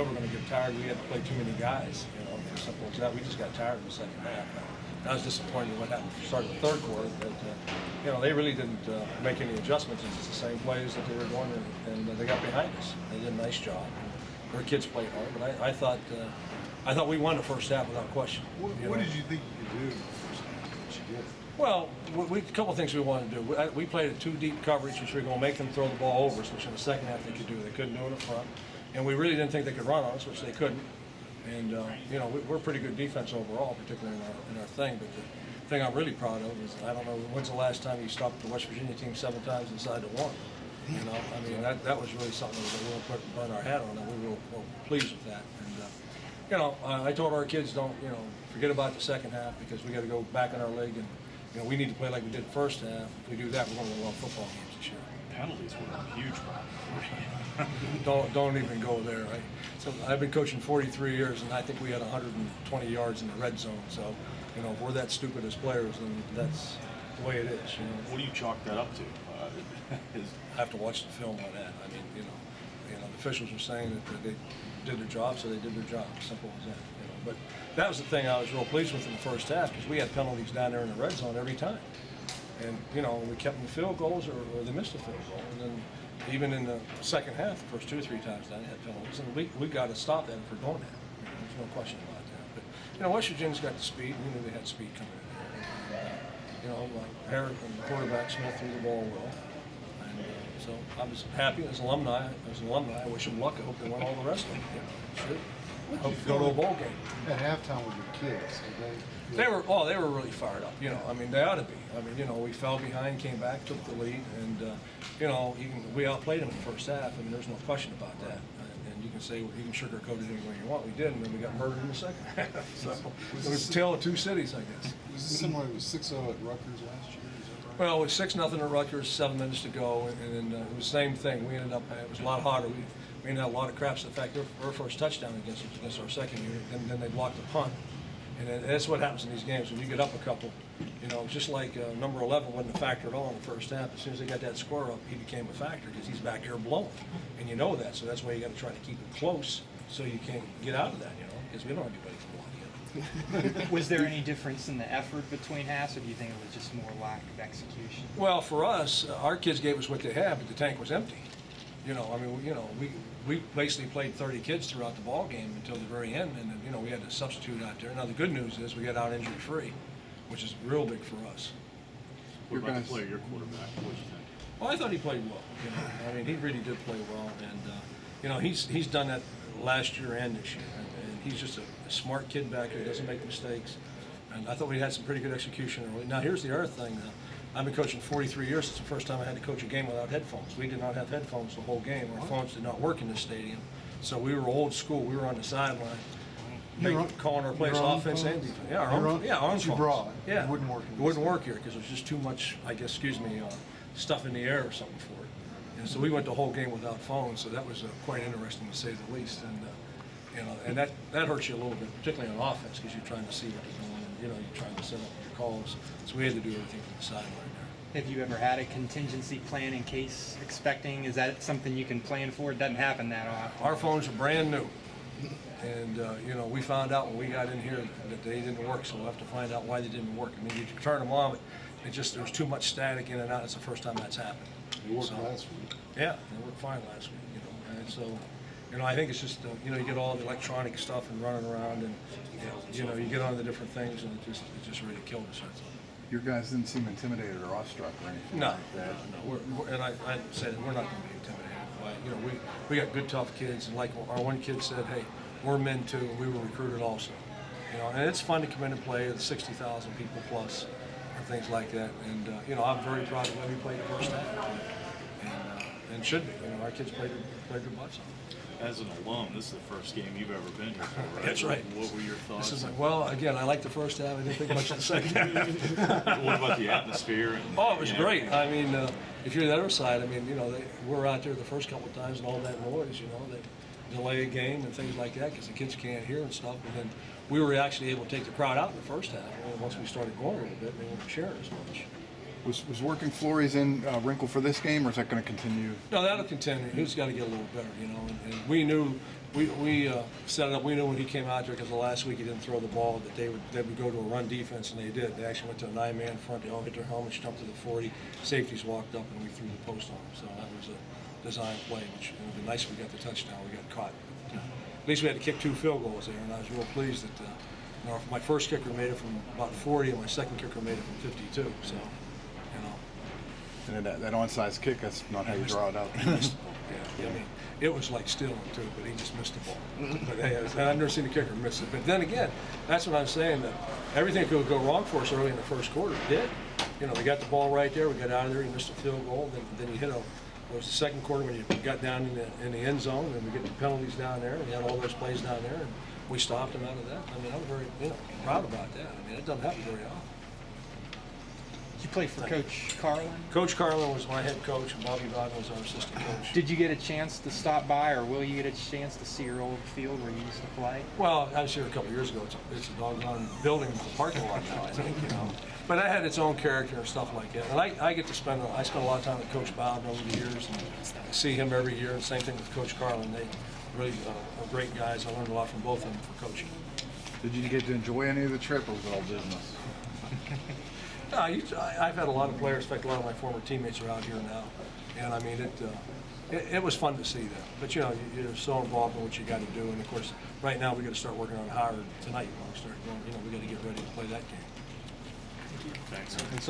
knew we were going to get tired. We had to play too many guys, you know, for simple as that. We just got tired in the second half. I was disappointed what happened starting the third quarter, but you know, they really didn't make any adjustments. It's the same plays that they were doing, and they got behind us. They did a nice job. Their kids played hard, but I thought we won the first half without question. What did you think you could do in the first half that you did? Well, a couple of things we wanted to do. We played a two deep coverage, which we were going to make them throw the ball over us, which in the second half they could do. They couldn't do it up front, and we really didn't think they could run on us, which they couldn't. And you know, we're pretty good defense overall, particularly in our thing. But the thing I'm really proud of is I don't know when's the last time you stopped the West Virginia team 7 times inside the 1. You know, I mean that was really something that we were burn our hat on, and we were pleased with that. And you know, I told our kids don't forget about the second half because we got to go back in our league, and you know we need to play like we did the first half. If we do that, we're going to win a lot of football games this year. Penalties were a huge problem. Don't even go there. Right? So I've been coaching 43 years, and I think we had 120 yards in the red zone. So you know, if we're that stupid as players, then that's the way it is. You know. What do you chalk that up to? I have to watch the film on that. I mean, you know, the officials were saying that they did their job, so they did their job. Simple as that. You know. But that was the thing I was real pleased with in the first half because we had penalties down there in the red zone every time. And, you know, we kept them field goals or they missed a field goal. And then even in the second half, the first 2 or 3 times down, they had penalties. And we got to stop that if we're doing that. You know, there's no question about that. But, you know, West Virginia's got the speed. We knew they had speed coming in there. And, you know, Harris and the quarterback Smith threw the ball well. And so I was happy as an alumni. I wish them luck. I hope they won all the rest of them. You know, should. I hope to go to a bowl game. At halftime with your kids, they were really fired up. You know, I mean, they ought to be. I mean, you know, we fell behind, came back, took the lead, and you know, we outplayed them in the first half. I mean, there's no question about that. And you can say you can sugarcoat it any way you want. We did, and then we got murdered in the second half. So it was a tale of two cities, I guess. Was this similar? It was 6-0 at Rutgers last year. Is that right? Well, it was 6-0 at Rutgers, 7 minutes to go, and it was the same thing. We ended up. It was a lot hotter. We ended up a lot of craps. In fact, our first touchdown against our second unit, and then they blocked the punt. And that's what happens in these games. When you get up a couple, you know, just like number 11 wasn't a factor at all in the first half. As soon as they got that score up, he became a factor because he's back there blowing. And you know that, so that's why you got to try to keep it close so you can't get out of that, you know, because we don't have anybody to block yet. Was there any difference in the effort between halves, or do you think it was just more lack of execution? Well, for us, our kids gave us what they had, but the tank was empty. You know, I mean, you know, we basically played 30 kids throughout the ball game until the very end, and then, you know, we had to substitute out there. Now the good news is we got out injury free, which is real big for us. What about the player, your quarterback? What did you think? Well, I thought he played well. You know, I mean, he really did play well, and you know, he's done that last year and this year, and he's just a smart kid back there. Doesn't make mistakes, and I thought we had some pretty good execution early. Now here's the other thing. I've been coaching 43 years. It's the first time I had to coach a game without headphones. We did not have headphones the whole game. Our phones did not work in the stadium, so we were old school. We were on the sideline, calling our plays offense and defense. Yeah, our own phones. You brought. Yeah, it wouldn't work. It wouldn't work here because there's just too much, I guess, stuff in the air or something for it. And so we went the whole game without phones. So that was quite interesting to say the least. And you know, and that hurts you a little bit, particularly on offense, because you're trying to see what you're doing. And, you know, you're trying to set up your calls. So we had to do everything from the sideline there. Have you ever had a contingency plan in case expecting? Is that something you can plan for? It doesn't happen that often. Our phones are brand new. And, you know, we found out when we got in here that they didn't work, so we'll have to find out why they didn't work. I mean, you turn them on, but there was too much static in and out. It's the first time that's happened. It worked last week. Yeah, they worked fine last week, you know. And so, you know, I think it's just, you know, you get all the electronic stuff and running around, and, you know, you get on the different things, and it just really killed us. Your guys didn't seem intimidated or awestruck or anything No, like that. no. And I said we're not going to be intimidated by it. You know, we got good, tough kids, and like our one kid said, hey, we're men too, and we were recruited also. You know, and it's fun to come in and play with 60,000 people plus and things like that. And you know, I'm very proud of the way we played the first half, and should be. You know, our kids played their butts off. As an alum, this is the first game you've ever been here for, right? That's right. What were your thoughts? Well, again, I liked the first half. I didn't think much of the second half. What about the atmosphere? Oh, it was great. I mean, if you're the other side, I mean, you know, we're out there the first couple of times and all that noise, you know, they delay a game and things like that because the kids can't hear and stuff. And then we were actually able to take the crowd out in the first half. And once we started going a little bit, they weren't sharing as much. Was working Flores in wrinkle for this game, or is that going to continue? No, that'll continue. He's got to get a little better, you know. And we knew we set it up. We knew when he came out there because the last week he didn't throw the ball that they would go to a run defense, and they did. They actually went to a 9-man front. They all hit their helmets, jumped to the 40. Safeties walked up, and we threw the post on them. So that was a design play, which it would be nice if we got the touchdown. We got caught. But, at least we had to kick 2 field goals there, and I was real pleased that my first kicker made it from about 40, and my second kicker made it from 52. So, And that onside kick, that's not how you draw it out. Yeah, I mean, it was like stealing too, but he just missed the ball. But hey, I've never seen a kicker miss it. But then again, that's what I'm saying, that everything could go wrong for us early in the first quarter. It did. We got the ball right there. We got out of there. You missed a field goal. Then you hit it was the second quarter when you got down in the end zone, and we get the penalties down there, and we had all those plays down there, and we stopped them out of that. I mean, I'm very proud about that. I mean, it doesn't happen very often. Did you play for Coach Carlin? Coach Carlin was my head coach, and Bobby Vaughn was our assistant coach. Did you get a chance to stop by, or will you get a chance to see your old field where you used to play? Well, I was here a couple of years ago. It's a doggone building with a parking lot now, I think, But that had its own character and stuff like that. And I get to spend a lot of time with Coach Bowden over the years, and I see him every year. And same thing with Coach Carlin. They really are great guys. I learned a lot from both of them for coaching. Did you get to enjoy any of the trip, or was it all business? No, I've had a lot of players. In fact, a lot of my former teammates are out here now, and I mean it was fun to see them. But you're so involved in what you got to do, and of course, right now we got to start working on Howard tonight. We got to get ready to play that game. Thanks. And